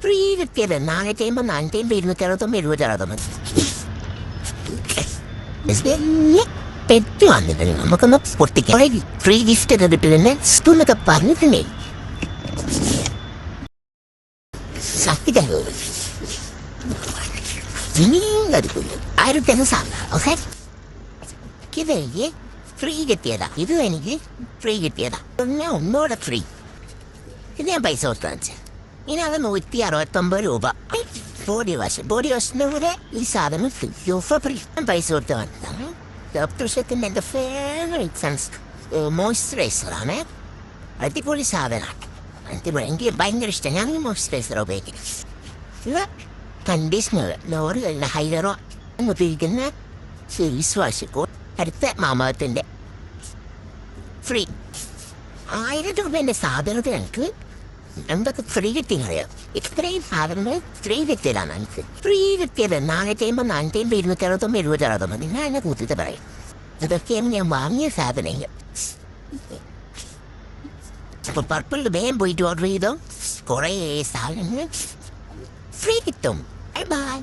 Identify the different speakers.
Speaker 1: Free കിട്ടിയത് 450 pet വന്നിട്ട് നമുക്കൊന്ന് പൊട്ടിക്കാം. ഫ്രീ ഗിഫ്റ്റ് കിട്ടിയതന്നെ സ്കൂളൊക്കെ പറഞ്ഞിട്ടുണ്ടേ. ഓക്കെ, ഇതെനിക്ക് ഫ്രീ കിട്ടിയതാ. ഇത് എനിക്ക് ഫ്രീ കിട്ടിയതാ. ഞാൻ ഒന്നുകൂടെ ഫ്രീ. ഇത് ഞാൻ പൈസ കൊടുത്തു വാങ്ങിച്ചത്. ഇനി അത് 169 രൂപ. ബോഡി വാഷിന്റെ കൂടെ ഈ സാധനം ഫ്രീ. ഞാൻ പൈസ കൊടുത്ത് വാങ്ങിയതാണ്. ഡോക്ടർ ഷെറ്റിന്റെ എൻ്റെ ഫേവറേറ്റ് മോയ്സ്ചറൈസറാണ്. അടിപൊളി സാധനമാണ്. എനിക്ക് ഭയങ്കര ഇഷ്ടം. ഞാൻ മോയ്സ്ചറൈസർ ഉപയോഗിക്കുന്നത്. ഇത് കണ്ടീഷണർ ലോറി ഹൈലറോ ഉപയോഗിക്കുന്ന ഫേസ് വാഷ്. അടുത്ത മാമത്തിന്റെ ഫ്രീ 1000 രൂപേൻ്റെ സാധനത്തിന് എനിക്ക് എന്തൊക്കെ ഫ്രീ കിട്ടിയറിയാം. ഇത്രയും സാധനങ്ങൾ ഫ്രീ കിട്ടിയതാണ് എനിക്ക്. ഫ്രീ കിട്ടിയത് 450 ഞാൻ എന്നെ കൂട്ടിയിട്ട് പറയും. ഇതൊക്കെയാണ് ഞാൻ വാങ്ങിയ സാധനങ്ങൾ. അപ്പോൾ പർപ്പിളിൽ വേഗം പോയിട്ട് ഓർഡർ ചെയ്തോ. കുറേ സാധനങ്ങൾ ഫ്രീ കിട്ടും. ബൈ.